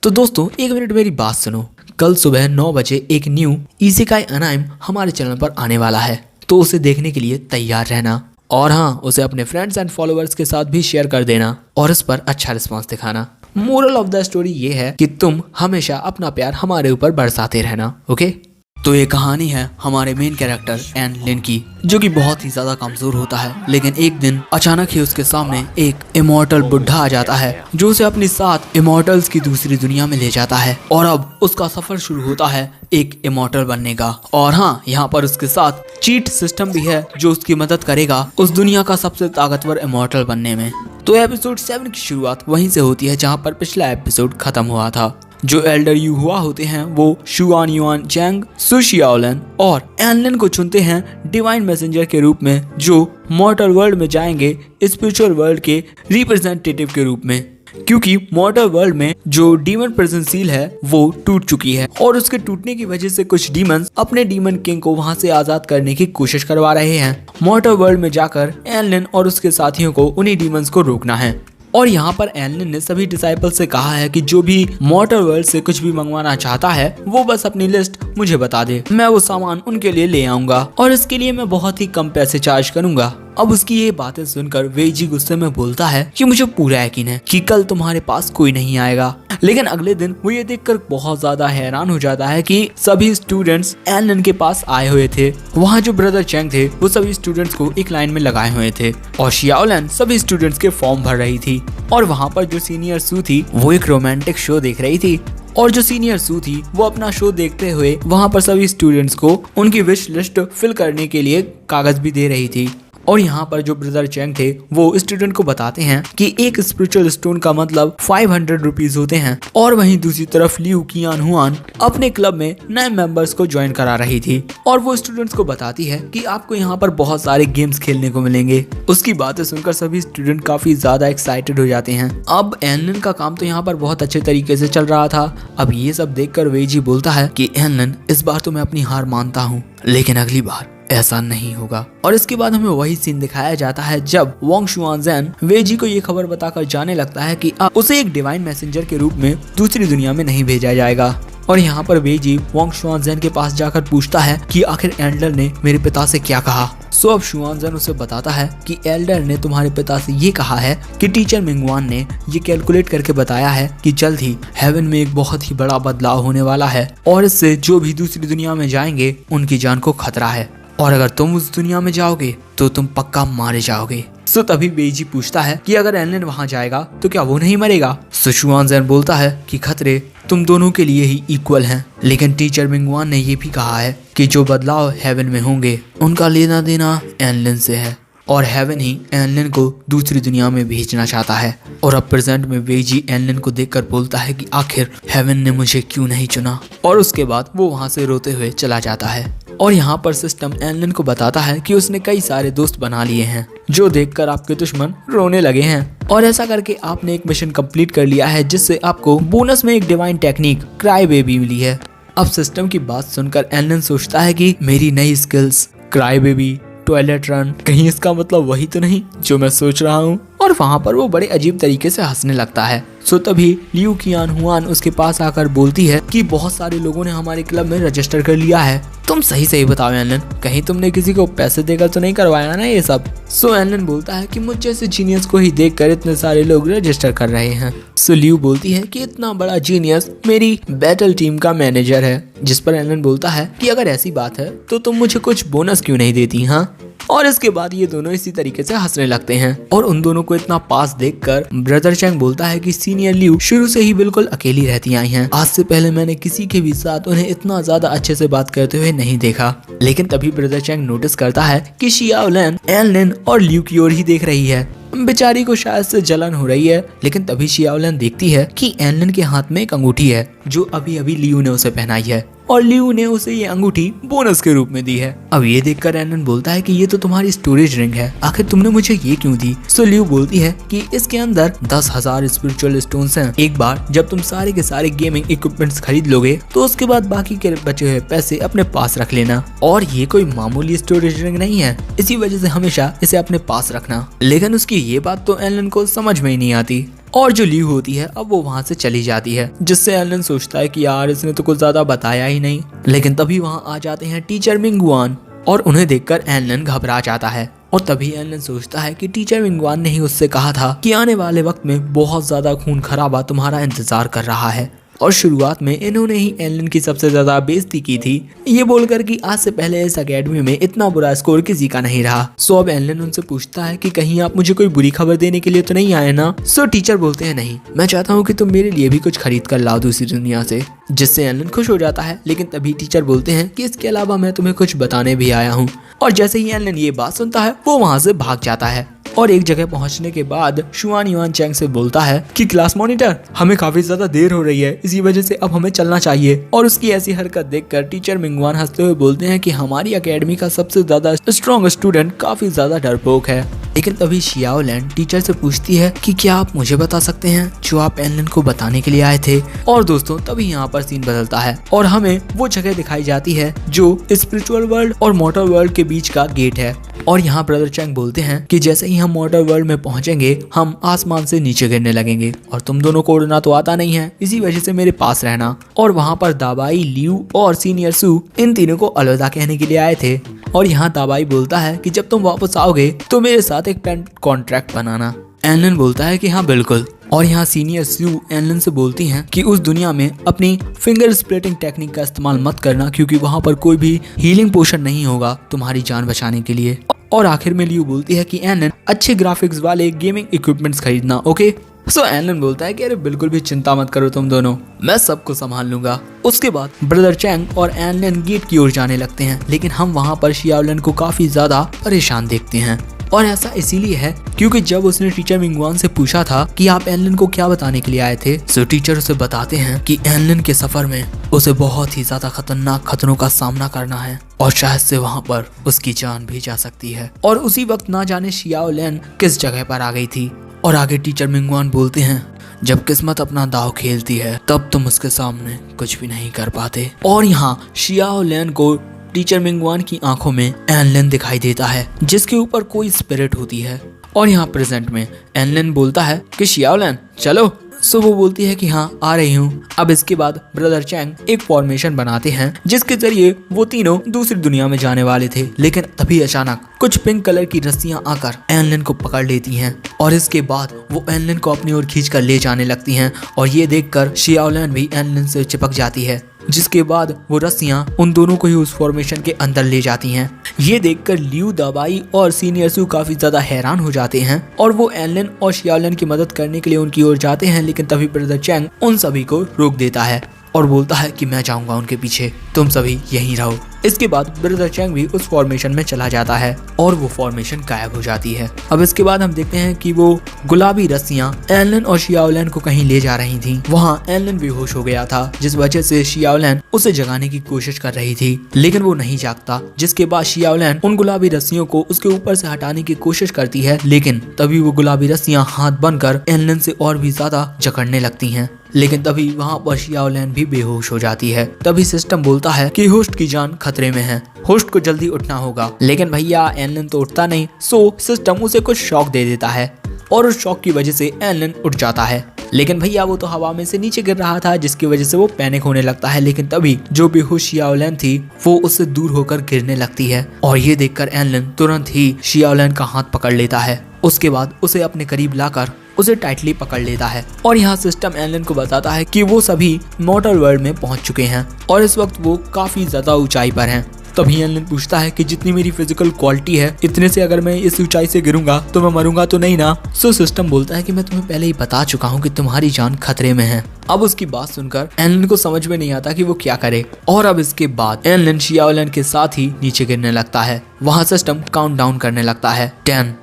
तो दोस्तों एक मिनट मेरी बात सुनो। कल सुबह 9 बजे एक न्यू इसेकाई अनाइम हमारे चैनल पर आने वाला है, तो उसे देखने के लिए तैयार रहना। और हाँ, उसे अपने फ्रेंड्स एंड फॉलोअर्स के साथ भी शेयर कर देना और इस पर अच्छा रिस्पॉन्स दिखाना। मोरल ऑफ द स्टोरी ये है कि तुम हमेशा अपना प्यार हमारे ऊपर बरसाते रहना, ओके। तो ये कहानी है हमारे मेन कैरेक्टर एन लिन की, जो कि बहुत ही ज्यादा कमजोर होता है। लेकिन एक दिन अचानक ही उसके सामने एक इमॉर्टल बुढ़ा आ जाता है, जो उसे अपनी साथ इमॉर्टल्स की दूसरी दुनिया में ले जाता है। और अब उसका सफर शुरू होता है एक इमॉर्टल बनने का। और हाँ, यहाँ पर उसके साथ चीट सिस्टम भी है, जो उसकी मदद करेगा उस दुनिया का सबसे ताकतवर इमॉर्टल बनने में। तो एपिसोड 7 की शुरुआत वहीं से होती है जहाँ पर पिछला एपिसोड खत्म हुआ था। जो एल्डर यू हुआ होते हैं वो शुआन युआन चैंग, सु शियाओलन और एनलिन को चुनते हैं डिवाइन मैसेंजर के रूप में, जो मॉर्टल वर्ल्ड में जाएंगे स्पिरिचुअल वर्ल्ड के रिप्रेजेंटेटिव के रूप में। क्योंकि मॉर्टल वर्ल्ड में जो डीमन प्रिजन सील है वो टूट चुकी है और उसके टूटने की वजह से कुछ डीमंस अपने डीमन किंग को वहां से आजाद करने की कोशिश करवा रहे हैं। मॉर्टल वर्ल्ड में जाकर एनलिन और उसके साथियों को उन्हीं डीमंस को रोकना है। और यहाँ पर एनलिन ने सभी डिसाइपल से कहा है कि जो भी मॉर्टल वर्ल्ड से कुछ भी मंगवाना चाहता है वो बस अपनी लिस्ट मुझे बता दे, मैं वो सामान उनके लिए ले आऊंगा और इसके लिए मैं बहुत ही कम पैसे चार्ज करूंगा। अब उसकी ये बातें सुनकर वेजी गुस्से में बोलता है कि मुझे पूरा यकीन है कि कल तुम्हारे पास कोई नहीं आएगा। लेकिन अगले दिन वो ये देखकर बहुत ज्यादा हैरान हो जाता है कि सभी स्टूडेंट्स एनलिन के पास आए हुए थे। वहाँ जो ब्रदर चैंग थे वो सभी स्टूडेंट्स को एक लाइन में लगाए हुए थे और शियाओलन सभी स्टूडेंट्स के फॉर्म भर रही थी। और वहाँ पर जो सीनियर सू थी वो एक रोमांटिक शो देख रही थी। और जो सीनियर सू थी वो अपना शो देखते हुए वहाँ पर सभी स्टूडेंट्स को उनकी विश लिस्ट फिल करने के लिए कागज भी दे रही थी। और यहाँ पर जो ब्रदर चैंग थे वो स्टूडेंट को बताते हैं कि एक स्पिरिचुअल स्टोन का मतलब 500 रुपीज होते हैं। और वहीं दूसरी तरफ लियू कियान हुआन अपने क्लब में नए मेंबर्स को ज्वाइन करा रही थी और वो स्टूडेंट्स को बताती है कि आपको यहाँ पर बहुत सारे गेम्स खेलने को मिलेंगे। उसकी बातें सुनकर सभी स्टूडेंट काफी ज्यादा एक्साइटेड हो जाते हैं। अब एनलिन का काम तो यहाँ पर बहुत अच्छे तरीके से चल रहा था। अब ये सब देखकर वेजी बोलता है कि एनलिन, इस बार तो मैं अपनी हार मानता हूँ, लेकिन अगली बार ऐसा नहीं होगा। और इसके बाद हमें वही सीन दिखाया जाता है जब वोंग शुआनज़ेन वेजी को ये खबर बताकर जाने लगता है कि अब उसे एक डिवाइन मैसेंजर के रूप में दूसरी दुनिया में नहीं भेजा जाएगा। और यहाँ पर वेजी वोंग शुआनज़ेन के पास जाकर पूछता है कि आखिर एल्डर ने मेरे पिता से क्या कहा। सो अब शुआनज़ेन उसे बताता है कि एल्डर ने तुम्हारे पिता से ये कहा है कि टीचर मिंगवान ने ये कैलकुलेट करके बताया है कि जल्द ही हेवन में एक बहुत ही बड़ा बदलाव होने वाला है और इससे जो भी दूसरी दुनिया में जाएंगे उनकी जान को खतरा है और अगर तुम उस दुनिया में जाओगे तो तुम पक्का मारे जाओगे। सो तभी वेजी पूछता है कि अगर एनलिन वहां जाएगा तो क्या वो नहीं मरेगा। सो शुआनज़ेन बोलता है कि खतरे तुम दोनों के लिए ही इक्वल हैं, लेकिन टीचर मिंगवान ने ये भी कहा है कि जो बदलाव हेवन में होंगे उनका लेना देना एनलिन से है और हेवन ही एनलिन को दूसरी दुनिया में भेजना चाहता है। और अब प्रेजेंट में वेजी एनलिन को देखकर बोलता है कि आखिर हेवन ने मुझे क्यों नहीं चुना। और उसके बाद वो वहां से रोते हुए चला जाता है। और यहाँ पर सिस्टम एनलिन को बताता है कि उसने कई सारे दोस्त बना लिए हैं, जो देखकर आपके दुश्मन रोने लगे हैं। और ऐसा करके आपने एक मिशन कंप्लीट कर लिया है, जिससे आपको बोनस में एक डिवाइन टेक्निक क्राई बेबी मिली है। अब सिस्टम की बात सुनकर एनलिन सोचता है कि मेरी नई skills cry baby, toilet run, कहीं इसका मतलब वही तो नहीं जो मैं सोच रहा हूँ। और वहाँ पर वो बड़े अजीब तरीके से हंसने लगता है। सो तभी लियू कियान हुआन उसके पास आकर बोलती है कि बहुत सारे लोगों ने हमारे क्लब में रजिस्टर कर लिया है। तुम सही बताओ एनलिन, कहीं तुमने किसी को पैसे देकर तो नहीं करवाया ना ये सब। सो एनलिन बोलता है कि मुझ जैसे जीनियस को ही देखकर इतने सारे लोग रजिस्टर कर रहे हैं। सो लियू बोलती है कि इतना बड़ा जीनियस मेरी बैटल टीम का मैनेजर है। जिस पर एनलिन बोलता है कि अगर ऐसी बात है तो तुम मुझे कुछ बोनस क्यों नहीं देती। हाँ, और इसके बाद ये दोनों इसी तरीके से हंसने लगते हैं। और उन दोनों को इतना पास देखकर ब्रदर चैंग बोलता है कि सीनियर लियू शुरू से ही बिल्कुल अकेली रहती आई हैं। आज से पहले मैंने किसी के भी साथ उन्हें इतना ज्यादा अच्छे से बात करते हुए नहीं देखा। लेकिन तभी ब्रदर चैंग नोटिस करता है कि शियाओलन एनलिन और लियू की ओर ही देख रही है। बेचारी को शायद से जलन हो रही है। लेकिन तभी शियाओलन देखती है कि एनलिन के हाथ में एक अंगूठी है, जो अभी अभी लियू ने उसे पहनाई है और लियू ने उसे ये अंगूठी बोनस के रूप में दी है। अब ये देखकर एनलिन बोलता है कि ये तो तुम्हारी स्टोरेज रिंग है, आखिर तुमने मुझे ये क्यों दी। सो लियू बोलती है कि इसके अंदर 10,000 स्पिरिचुअल स्टोन्स हैं। एक बार जब तुम सारे के सारे गेमिंग इक्विपमेंट्स खरीद लोगे तो उसके बाद बाकी के बचे हुए पैसे अपने पास रख लेना। और ये कोई मामूली स्टोरेज रिंग नहीं है, इसी वजह से हमेशा इसे अपने पास रखना। लेकिन उसकी ये बात तो एनलिन को समझ में ही नहीं आती और जो ल्यू होती है अब वो वहाँ से चली जाती है, जिससे एलन सोचता है कि यार इसने तो कुछ ज्यादा बताया ही नहीं। लेकिन तभी वहाँ आ जाते हैं टीचर मिंगवान और उन्हें देखकर एलन घबरा जाता है। और तभी एलन सोचता है कि टीचर मिंगवान ने ही उससे कहा था कि आने वाले वक्त में बहुत ज्यादा खून खराबा तुम्हारा इंतजार कर रहा है। और शुरुआत में इन्होंने ही एलन की सबसे ज्यादा बेइज्जती की थी, ये बोलकर कि आज से पहले इस एकेडमी में इतना बुरा स्कोर किसी का नहीं रहा। सो अब एलन उनसे पूछता है कि कहीं आप मुझे कोई बुरी खबर देने के लिए तो नहीं आए ना। सो टीचर बोलते हैं नहीं, मैं चाहता हूँ कि तुम मेरे लिए भी कुछ खरीद कर लाओ दूसरी दुनिया से, जिससे एलन खुश हो जाता है। लेकिन तभी टीचर बोलते हैं कि इसके अलावा मैं तुम्हें कुछ बताने भी आया हूँ। और जैसे ही एलन ये बात सुनता है वो वहाँ से भाग जाता है। और एक जगह पहुंचने के बाद शुआन युआन चैंग से बोलता है कि क्लास मॉनिटर, हमें काफी ज्यादा देर हो रही है, इसी वजह से अब हमें चलना चाहिए। और उसकी ऐसी हरकत देखकर टीचर मिंगवान हंसते हुए बोलते हैं कि हमारी एकेडमी का सबसे ज्यादा स्ट्रॉन्ग स्टूडेंट काफी ज्यादा डरपोक है। लेकिन तभी शियाओ लैन टीचर से पूछती है कि क्या आप मुझे बता सकते हैं जो आप एलन को बताने के लिए आए थे। और दोस्तों तभी यहाँ पर सीन बदलता है और हमें वो जगह दिखाई जाती है जो स्पिरिचुअल वर्ल्ड और मॉर्टल वर्ल्ड के बीच का गेट है। और यहाँ ब्रदर चैंग बोलते हैं कि जैसे ही हम मॉर्टल वर्ल्ड में पहुंचेंगे हम आसमान से नीचे गिरने लगेंगे और तुम दोनों को उड़ना तो आता नहीं है, इसी वजह से मेरे पास रहना। और वहाँ पर दाबाई, ल्यू और सीनियर सू इन तीनों को अलविदा कहने के लिए आए थे। और यहाँ दाबाई बोलता है कि जब तुम वापस आओगे तो मेरे साथ एक पेन कॉन्ट्रैक्ट बनाना। एलन बोलता है कि हाँ बिल्कुल। और यहाँ सीनियर सू एलन से बोलती हैं कि उस दुनिया में अपनी फिंगर स्प्लिटिंग टेक्निक का इस्तेमाल मत करना, क्योंकि वहाँ पर कोई भी हीलिंग पोशन नहीं होगा तुम्हारी जान बचाने के लिए। और आखिर में ल्यू बोलती है कि एलन अच्छे ग्राफिक्स वाले गेमिंग इक्विपमेंट्स खरीदना, ओके। सो एलन बोलता है कि अरे बिल्कुल भी चिंता मत करो तुम दोनों, मैं सबको संभाल लूंगा। उसके बाद ब्रदर चैंग और एलन गेट की ओर जाने लगते हैं, लेकिन हम वहाँ पर शियाओलन को काफी ज्यादा परेशान देखते हैं। और ऐसा इसीलिए है क्योंकि जब उसने टीचर मिंगवान से पूछा था कि आप एलन को क्या बताने के लिए आए थे, तो टीचर उसे बताते हैं कि एलन के सफर में उसे बहुत ही ज्यादा खतरनाक खतरों का सामना करना है और शायद से वहाँ पर उसकी जान भी जा सकती है। और उसी वक्त ना जाने शियाओ लैन किस जगह पर आ गई थी। और आगे टीचर मिंगवान बोलते हैं जब किस्मत अपना दाव खेलती है तब तुम उसके सामने कुछ भी नहीं कर पाते। और यहाँ शियाओ लैन को टीचर मिंगवान की आंखों में एनलन दिखाई देता है जिसके ऊपर कोई स्पिरिट होती है। और यहाँ प्रेजेंट में एनलन बोलता है कि शियाओ लैन चलो। सो वो बोलती है कि हाँ आ रही हूँ। अब इसके बाद ब्रदर चैंग एक फॉर्मेशन बनाते हैं जिसके जरिए वो तीनों दूसरी दुनिया में जाने वाले थे, लेकिन तभी अचानक कुछ पिंक कलर की रस्सियां आकर एनलन को पकड़ लेती हैं और इसके बाद वो एनलन को अपनी ओर खींचकर ले जाने लगती हैं। और ये देखकर शियाओ लैन भी एनलन से चिपक जाती है, जिसके बाद वो रस्सियां उन दोनों को ही उस फॉर्मेशन के अंदर ले जाती हैं। ये देखकर ल्यू, दाबाई और सीनियर सू काफी ज्यादा हैरान हो जाते हैं और वो एनलन और शियाओ लैन की मदद करने के लिए उनकी ओर जाते हैं, लेकिन तभी ब्रदर चैंग उन सभी को रोक देता है और बोलता है कि मैं जाऊंगा उनके पीछे, तुम सभी यहीं रहो। इसके बाद ब्रदर चैंग भी उस फॉर्मेशन में चला जाता है और वो फॉर्मेशन गायब हो जाती है। अब इसके बाद हम देखते हैं कि वो गुलाबी रस्सियां एनलन और शियाओ लैन को कहीं ले जा रही थी। वहाँ एनलन बेहोश हो गया था, जिस वजह से शियाओ लैन उसे जगाने की कोशिश कर रही थी, लेकिन वो नहीं जागता। जिसके बाद शियाओ लैन उन गुलाबी रस्सियों को उसके ऊपर से हटाने की कोशिश करती है, लेकिन तभी वो गुलाबी रस्सियां हाथ बनकर एनलन से और भी ज्यादा जकड़ने लगती हैं। लेकिन तभी वहाँ पर शियाओ लैन भी बेहोश हो जाती है। तभी सिस्टम बोलता है कि होस्ट की जान खतरे में है, होस्ट को जल्दी उठना होगा। लेकिन भैया एनलन तो उठता नहीं, सो सिस्टम उसे कुछ शॉक दे देता है और उस शॉक की वजह से एनलन उठ जाता है। लेकिन भैया वो तो हवा में से नीचे गिर रहा था, जिसकी वजह से वो पैनिक होने लगता है। लेकिन तभी जो बेहोश शियाओ लैन थी वो उससे दूर होकर गिरने लगती है और ये देखकर एनलन तुरंत ही शियाओ लैन का हाथ पकड़ लेता है। उसके बाद उसे अपने करीब लाकर उसे टाइटली पकड़ लेता है और यहाँ सिस्टम एनलन को बताता है कि वो सभी मॉर्टल वर्ल्ड में पहुंच चुके हैं और इस वक्त वो काफी ज्यादा ऊंचाई पर हैं। तभी एनलन पूछता है कि जितनी मेरी फिजिकल क्वालिटी है, इतने से अगर मैं इस ऊंचाई से गिरूंगा तो मैं मरूंगा तो नहीं ना। सो सिस्टम बोलता है कि मैं तुम्हें पहले ही बता चुका हूँ कि तुम्हारी जान खतरे में है। अब उसकी बात सुनकर एनलन को समझ में नहीं आता कि वो क्या करे और अब इसके बाद एनलन शियाओ लैन के साथ ही नीचे गिरने लगता है। वहाँ सिस्टम काउंट डाउन करने लगता है 10,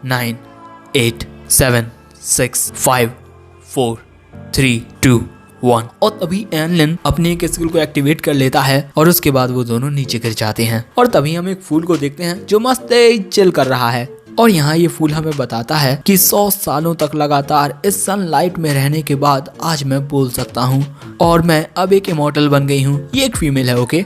9, 8, 7, 6, 5, 4, 3, 2, 1 और तभी एनलन अपने एक स्किल को एक्टिवेट कर लेता है और उसके बाद वो दोनों नीचे गिर जाते हैं। और तभी हम एक फूल को देखते हैं जो मस्त चिल कर रहा है और यहाँ ये फूल हमें बताता है कि 100 सालों तक लगातार इस सनलाइट में रहने के बाद आज मैं बोल सकता हूँ और मैं अब एक इमॉर्टल बन गई हूँ। ये एक फीमेल है, ओके।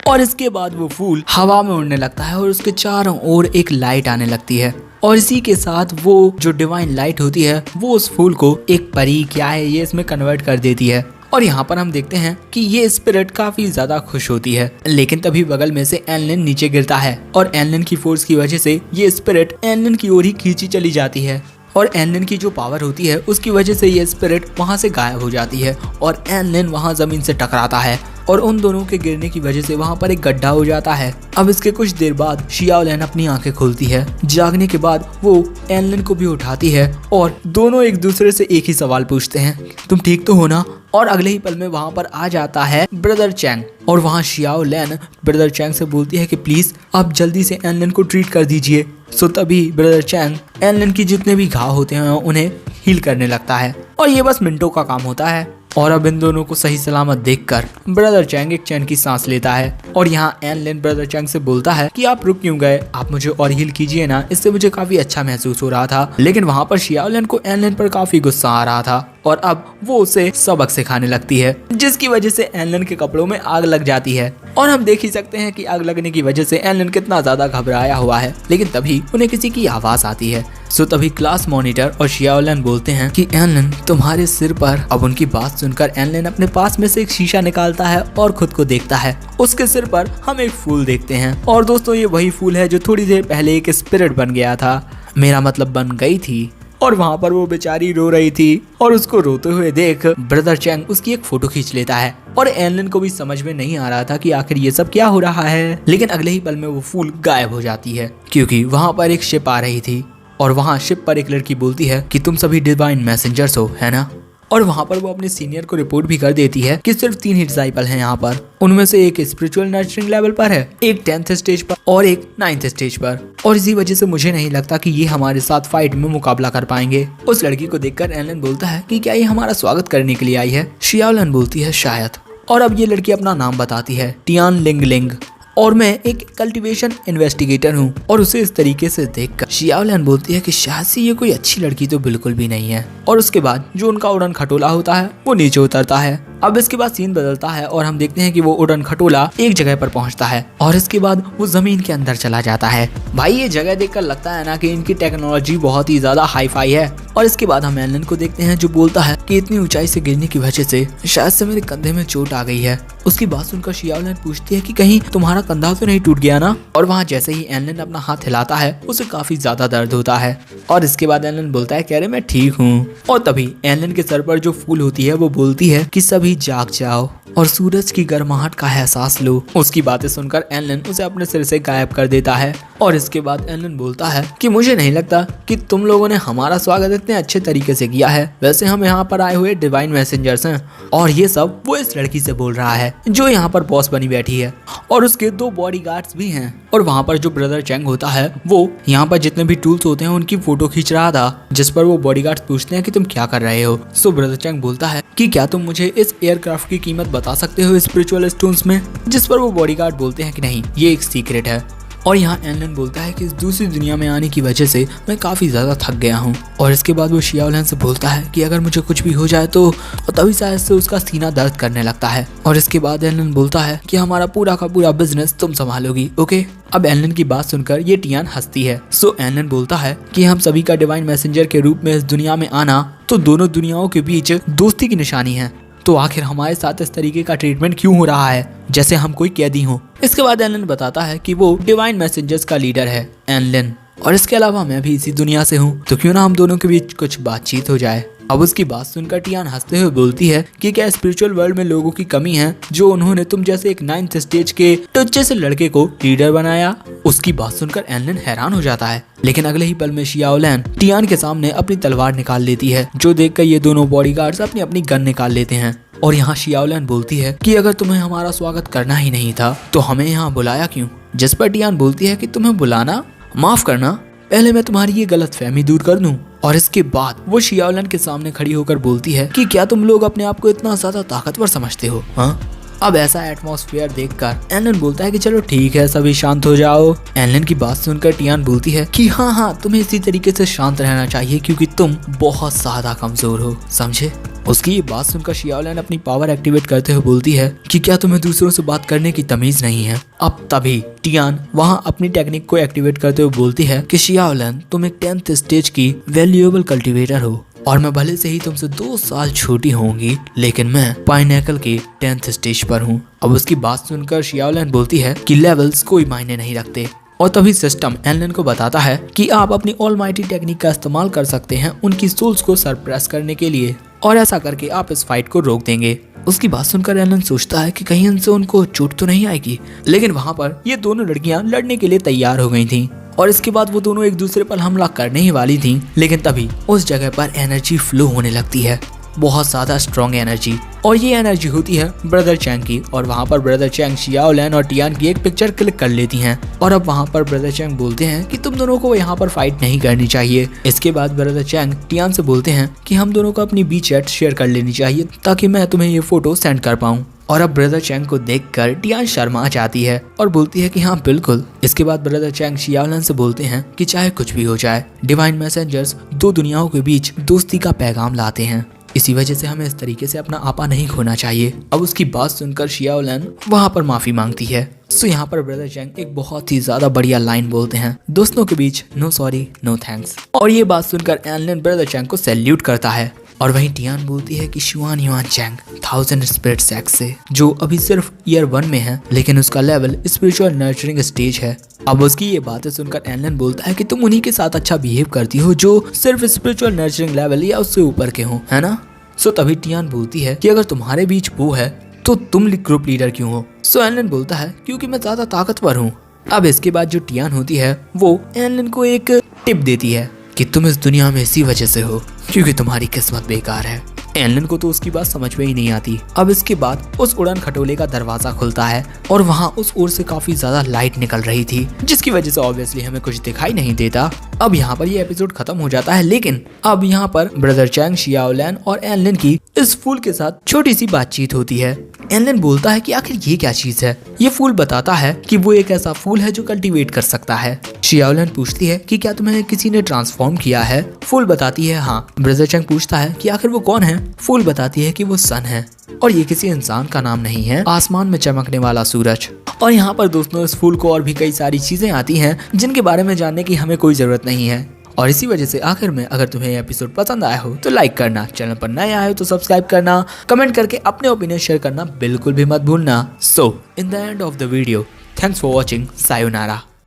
और इसके बाद वो फूल हवा में उड़ने लगता है और उसके चारों ओर एक लाइट आने लगती है और इसी के साथ वो जो डिवाइन लाइट होती है वो उस फूल को एक परी क्या है ये इसमें कन्वर्ट कर देती है। और यहाँ पर हम देखते हैं कि ये स्पिरिट काफी ज्यादा खुश होती है, लेकिन तभी बगल में से एनलिन नीचे गिरता है और एनलिन की फोर्स की वजह से ये स्पिरिट एनलिन की ओर ही खींची चली जाती है और एनलिन की जो पावर होती है उसकी वजह से ये स्पिरिट वहां से गायब हो जाती है और एनलिन वहां जमीन से टकराता है और उन दोनों के गिरने की वजह से वहां पर एक गड्ढा हो जाता है। अब इसके कुछ देर बाद शियाओलिन अपनी आंखें खोलती है। जागने के बाद वो एनलिन को भी उठाती है और दोनों एक दूसरे से एक ही सवाल पूछते हैं, तुम ठीक तो हो ना? और अगले ही पल में वहां पर आ जाता है ब्रदर चैंग और वहां शियाओलिन ब्रदर चैंग से बोलती है कि प्लीज आप जल्दी से एनलिन को ट्रीट कर दीजिए। सो तभी ब्रदर चैंग एनलिन की जितने भी घाव होते हैं उन्हें हील करने लगता है और ये बस मिनटों का काम होता है। और अब इन दोनों को सही सलामत देखकर ब्रदर चैंग एक चैन की सांस लेता है और यहाँ एनलिन ब्रदर चैंग से बोलता है कि आप रुक क्यों गए, आप मुझे और हील कीजिए ना, इससे मुझे काफी अच्छा महसूस हो रहा था। लेकिन वहाँ पर शियाओलिन को एनलिन पर काफी गुस्सा आ रहा था और अब वो उसे सबक सिखाने लगती है, जिसकी वजह से एनलिन के कपड़ों में आग लग जाती है। और हम देख ही सकते हैं कि आग लगने की वजह से एनलिन कितना ज्यादा घबराया हुआ है। लेकिन तभी उन्हें किसी की आवाज आती है। सो तभी क्लास मॉनिटर और शियाओलिन बोलते हैं कि एनलिन तुम्हारे सिर पर। अब उनकी बात सुनकर एनलिन अपने पास में से एक शीशा निकालता है और खुद को देखता है। उसके सिर पर हम एक फूल देखते हैं और दोस्तों ये वही फूल है जो थोड़ी देर पहले एक स्पिरिट बन गया था, मेरा मतलब बन गई थी। और वहाँ पर वो बेचारी रो रही थी और उसको रोते हुए देख ब्रदर चैंग उसकी एक फोटो खींच लेता है और एनलिन को भी समझ में नहीं आ रहा था कि आखिर ये सब क्या हो रहा है। लेकिन अगले ही पल में वो फूल गायब हो जाती है क्योंकि वहाँ पर एक शिप आ रही थी और वहाँ शिप पर एक लड़की बोलती है कि तुम सभी डिवाइन मैसेंजर्स हो, है ना? और वहाँ पर वो अपने सीनियर को रिपोर्ट भी कर देती है कि सिर्फ 3 ही डिसाइपल हैं यहाँ पर। उनमें से एक स्पिरिचुअल नर्चरिंग लेवल पर है, एक 10th स्टेज पर और एक 9th स्टेज पर। और इसी वजह से मुझे नहीं लगता कि ये हमारे साथ फाइट में मुकाबला कर पाएंगे। उस लड़की को देखकर एनलिन बोलता है कि क्या ये हमारा स्वागत करने के लिए आई है? शियाओलिन बोलती है शायद। और अब ये लड़की अपना नाम बताती है, टियान लिंगलिंग, और मैं एक कल्टीवेशन इन्वेस्टिगेटर हूँ। और उसे इस तरीके से देखकर शियाओलिन बोलती है कि शायद से ये कोई अच्छी लड़की तो बिल्कुल भी नहीं है। और उसके बाद जो उनका उड़न खटोला होता है वो नीचे उतरता है। अब इसके बाद सीन बदलता है और हम देखते हैं कि वो उड़न खटोला एक जगह पर पहुंचता है और इसके बाद वो जमीन के अंदर चला जाता है। भाई ये जगह देखकर लगता है ना कि इनकी टेक्नोलॉजी बहुत ही ज्यादा हाई फाई है। और इसके बाद हम एनलिन को देखते हैं जो बोलता है कि इतनी ऊंचाई से गिरने की वजह से शायद से मेरे कंधे में चोट आ गई है। उसकी बात सुनकर शियाओलिन पूछती है कि कहीं तुम्हारा कंधा तो नहीं टूट गया ना? और वहाँ जैसे ही एनलिन अपना हाथ हिलाता है उसे काफी ज्यादा दर्द होता है। और इसके बाद एनलिन बोलता है कह रहे मैं ठीक हूँ। और तभी एनलिन के सर पर जो फूल होती है वो बोलती है कि सभी जाग जाओ और सूरज की गर्माहट का एहसास लो। उसकी बातें सुनकर एनलिन उसे अपने सिर से गायब कर देता है। और इसके बाद एनलिन बोलता है कि मुझे नहीं लगता कि तुम लोगों ने हमारा स्वागत इतने अच्छे तरीके से किया है। वैसे हम यहाँ पर आए हुए डिवाइन मैसेंजर्स हैं। और ये सब वो इस लड़की से बोल रहा है जो यहाँ पर बॉस बनी बैठी है और उसके 2 बॉडीगार्ड्स भी हैं। और वहाँ पर जो ब्रदर चैंग होता है वो यहाँ पर जितने भी टूल्स होते हैं उनकी फोटो खींच रहा था, जिस पर वो बॉडीगार्ड्स पूछते हैं कि तुम क्या कर रहे हो। सो ब्रदर चैंग बोलता है कि क्या तुम मुझे इस एयरक्राफ्ट की कीमत बता सकते हो स्पिरिचुअल स्टोन्स में? जिस पर वो बॉडीगार्ड बोलते हैं कि नहीं, ये एक सीक्रेट है। और यहाँ एनलिन बोलता है कि इस दूसरी दुनिया में आने की वजह से मैं काफी ज्यादा थक गया हूँ। और इसके बाद वो शियाओलिन से बोलता है कि अगर मुझे कुछ भी हो जाए तो तभी शायद से उसका सीना दर्द करने लगता है। और इसके बाद एनलिन बोलता है कि हमारा पूरा का पूरा बिजनेस तुम संभालोगी, ओके? अब एनलिन की बात सुनकर ये टियान हंसती है। सो एनलिन बोलता है कि हम सभी का डिवाइन मैसेंजर के रूप में इस दुनिया में आना तो दोनों दुनियाओं के बीच दोस्ती की निशानी है। तो आखिर हमारे साथ इस तरीके का ट्रीटमेंट क्यों हो रहा है जैसे हम कोई कैदी हो? इसके बाद एनलिन बताता है कि वो डिवाइन मैसेंजर्स का लीडर है एनलिन, और इसके अलावा मैं भी इसी दुनिया से हूँ, तो क्यों ना हम दोनों के बीच कुछ बातचीत हो जाए। अब उसकी बात सुनकर टियान हंसते हुए बोलती है कि क्या स्पिरिचुअल वर्ल्ड में लोगों की कमी है जो उन्होंने तुम जैसे एक 9th स्टेज के टुच्चे से लड़के को लीडर बनाया? उसकी बात सुनकर एनलिन हैरान हो जाता है। लेकिन अगले ही पल में शियाओलिन टियान के सामने अपनी तलवार निकाल लेती है, जो देखकर ये दोनों बॉडीगार्ड्स अपनी अपनी गन निकाल लेते हैं। और यहाँ शियाओलिन बोलती है कि अगर तुम्हें हमारा स्वागत करना ही नहीं था तो हमें यहाँ बुलाया क्यों? जिस पर टियान बोलती है कि तुम्हें बुलाना, माफ करना, पहले मैं तुम्हारी ये गलतफहमी दूर कर दूं। और इसके बाद वो शियाओलिन के सामने खड़ी होकर बोलती है कि क्या तुम लोग अपने आप को इतना ज्यादा ताकतवर समझते हो? हाँ? अब ऐसा एटमॉस्फेयर देखकर एनलिन बोलता है कि चलो ठीक है, सभी शांत हो जाओ। एनलिन की बात सुनकर टियान बोलती है कि हाँ तुम्हें इसी तरीके से शांत रहना चाहिए क्योंकि तुम बहुत ज्यादा कमजोर हो, समझे? उसकी ये बात सुनकर शियाओलिन अपनी पावर एक्टिवेट करते हुए बोलती है कि क्या तुम्हें दूसरों से बात करने की तमीज नहीं है। अब तभी टियान वहाँ अपनी टेक्निक को एक्टिवेट करते हुए बोलती है कि शियाओलिन तुम एक 10th स्टेज की वैल्यूएबल कल्टीवेटर हो और मैं भले से ही तुमसे 2 साल छोटी होंगी, लेकिन मैं पाइनएकल के 10th स्टेज पर हूँ। अब उसकी बात सुनकर शियाओलिन बोलती है कि लेवल्स कोई मायने नहीं रखते और तभी सिस्टम एनलिन को बताता है कि आप अपनी ऑलमाइटी टेक्निक का इस्तेमाल कर सकते हैं उनकी सोल्स को सरप्रेस करने के लिए और ऐसा करके आप इस फाइट को रोक देंगे। उसकी बात सुनकर एनलिन सोचता है कि कहीं इनसे उनको चोट तो नहीं आएगी, लेकिन वहाँ पर ये दोनों लड़कियाँ लड़ने के लिए तैयार हो गई थीं और इसके बाद वो दोनों एक दूसरे पर हमला करने ही वाली थीं, लेकिन तभी उस जगह पर एनर्जी फ्लो होने लगती है, बहुत ज्यादा स्ट्रॉन्ग एनर्जी। और ये एनर्जी होती है ब्रदर चैंग की और वहाँ पर ब्रदर चैंग शियाओलिन और टियान की एक पिक्चर क्लिक कर लेती हैं और अब वहाँ पर ब्रदर चैंग बोलते हैं कि तुम दोनों को यहाँ पर फाइट नहीं करनी चाहिए। इसके बाद ब्रदर चैंग टियान से बोलते हैं कि हम दोनों को अपनी बी चैट शेयर कर लेनी चाहिए ताकि मैं तुम्हें ये फोटो सेंड कर पाऊँ। और अब ब्रदर चैंग को देखकर टियान शर्मा जाती है और बोलती है कि हाँ बिल्कुल। इसके बाद ब्रदर चैंग शियाओलिन से बोलते हैं कि चाहे कुछ भी हो जाए, डिवाइन मैसेंजर्स 2 दुनियाओं के बीच दोस्ती का पैगाम लाते हैं, इसी वजह से हमें इस तरीके से अपना आपा नहीं खोना चाहिए। अब उसकी बात सुनकर शियाओलिन वहाँ पर माफी मांगती है। सो यहाँ पर ब्रदर चैंग एक बहुत ही ज्यादा बढ़िया लाइन बोलते हैं, दोस्तों के बीच नो सॉरी नो थैंक्स। और ये बात सुनकर एनलिन ब्रदर चैंग को सैल्यूट करता है और वहीं टियान बोलती है कि शुआन युआन चैंग 1000 स्पिरिट सेक्स से, जो अभी सिर्फ ईयर 1 में है, लेकिन उसका लेवल स्पिरिचुअल नर्चरिंग स्टेज है। अब उसकी ये बातें सुनकर एनलिन बोलता है कि तुम उन्हीं के साथ अच्छा बिहेव करती हो जो सिर्फ स्पिरिचुअल नर्चरिंग लेवल या उससे ऊपर के हो, है ना। सो तभी टियान बोलती है कि अगर तुम्हारे बीच वो है तो तुम ग्रुप लीडर क्यों हो। सो एनलिन बोलता है क्योंकि मैं ज्यादा ताकतवर हूँ। अब इसके बाद जो टियान होती है वो एनलिन को एक टिप देती है कि तुम इस दुनिया में इसी वजह से हो क्योंकि तुम्हारी किस्मत बेकार है। एनलिन को तो उसकी बात समझ में ही नहीं आती। अब इसके बाद उस उड़न खटोले का दरवाजा खुलता है और वहाँ उस ओर से काफी ज्यादा लाइट निकल रही थी, जिसकी वजह से ऑब्वियसली हमें कुछ दिखाई नहीं देता। अब यहाँ पर ये एपिसोड खत्म हो जाता है, लेकिन अब यहाँ पर ब्रदर चैंग, शियाओलिन और एनलिन की इस फूल के साथ छोटी सी बातचीत होती है। एनलिन बोलता है कि आखिर ये क्या चीज है। ये फूल बताता है कि वो एक ऐसा फूल है जो कल्टीवेट कर सकता है। शियाओलिन पूछती है कि क्या तुम्हें किसी ने ट्रांसफॉर्म किया है। फूल बताती है हाँ। ब्रदर चैंग पूछता है कि आखिर वो कौन है। फूल बताती है कि वो सन है और ये किसी इंसान का नाम नहीं है, आसमान में चमकने वाला सूरज। और यहाँ पर दोस्तों इस फूल को और भी कई सारी चीजें आती हैं जिनके बारे में जानने की हमें कोई जरूरत नहीं है। और इसी वजह से आखिर में अगर तुम्हें ये एपिसोड पसंद आया हो तो लाइक करना, चैनल पर नए आए हो तो सब्सक्राइब करना, कमेंट करके अपने ओपिनियन शेयर करना बिल्कुल भी मत भूलना। So in the end of the video, thanks for watching, sayonara.